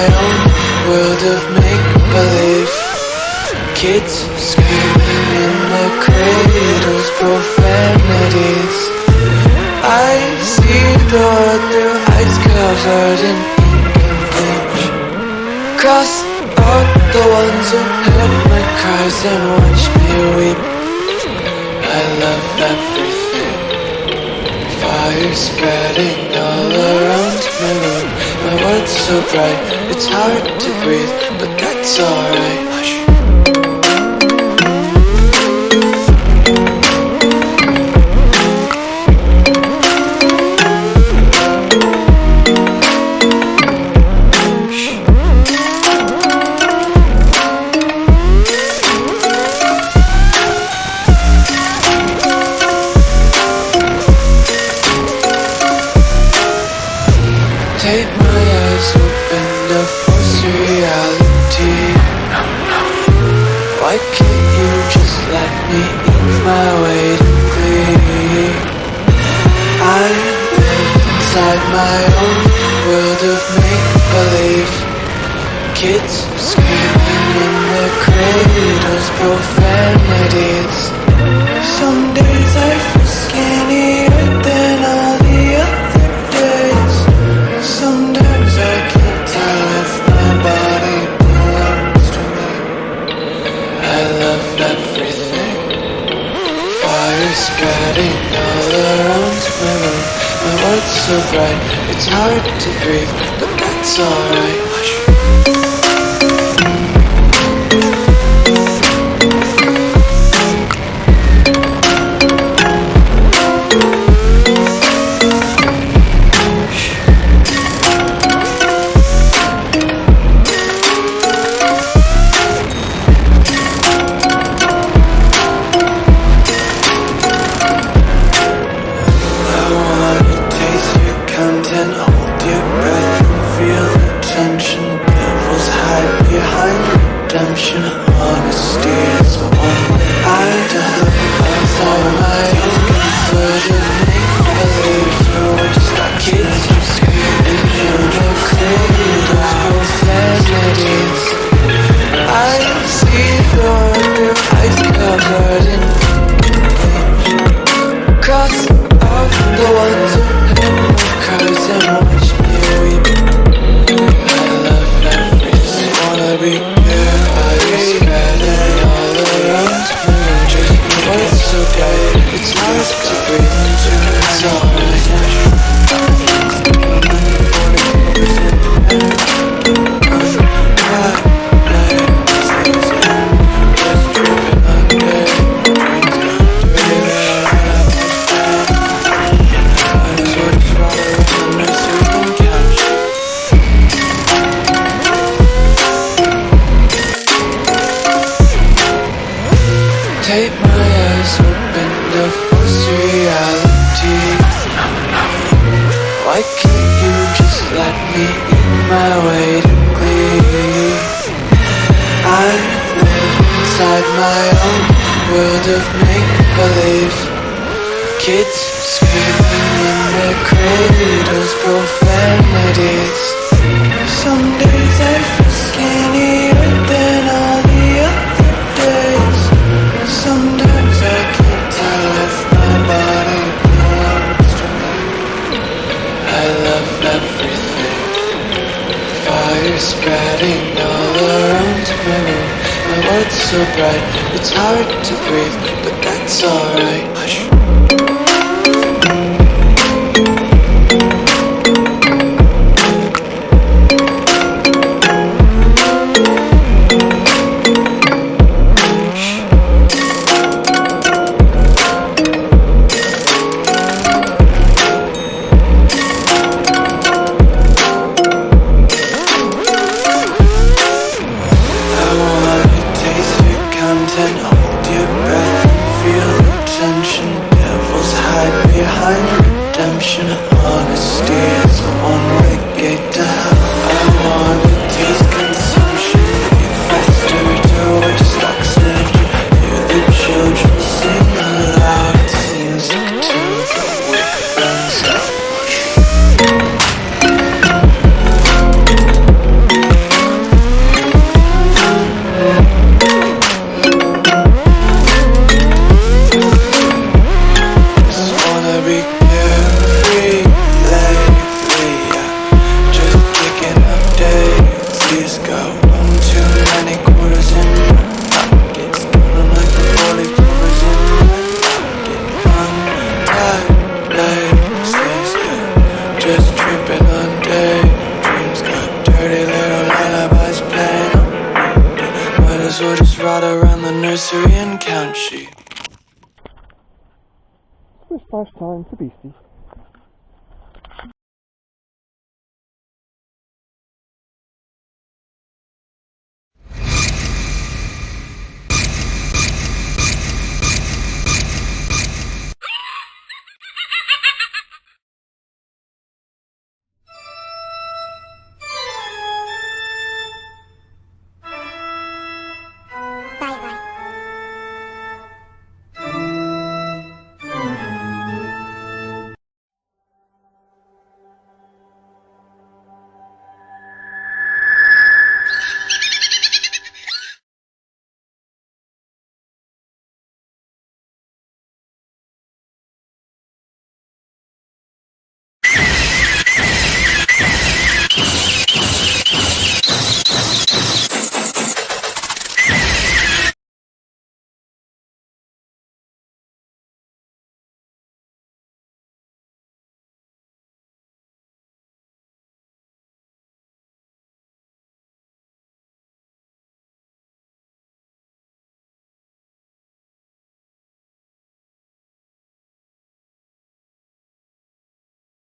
own world of make-believe. Kids screaming in their cradles, profanities. I see the world through eyes covered in ink and bleach. Cross out the ones who heard my cries and watched me weep. I love everything. Fire spreading all around my room. My world's so bright, it's hard to breathe, but that's alright. Hush. Take my eyes open to force reality. Why can't you just let me eat my weight in glee? I live inside my own world of make-believe. Kids screaming in their cradles, profanities. Some days I feel skinnier than all the other days. Sometimes I can't tell if my body belongs to me. I love everything. Fire spreading all around my room. My world's so bright, it's hard to breathe, but that's alright. Hush. And hold your breath and feel the tension. Devils hide behind redemption. Honesty is the one I deliver. Outside my own word of make-believe. Kids are screaming in their cradles, profanities. I see the world through eyes covered in bleach. Cross out the ones who cries and watch me weep. I love everything. Wanna be there, fire spreading all around me. My world's so bright, it's hard to breathe. It's alright. Take my eyes open to force reality. Why can't you just let me eat my weight in glee? I live inside my own world of make-believe. Kids screaming in their cradles, profanities. Some days I feel skinnier than all the other days. Sometimes I can't tell if my body belongs to me. I love everything. Fire spreading all around my room. My world's so bright, it's hard to breathe, but that's alright. Hush. And hold your breath and feel the tension. Devils the nursery and count sheep. Splish splash time for Beastie.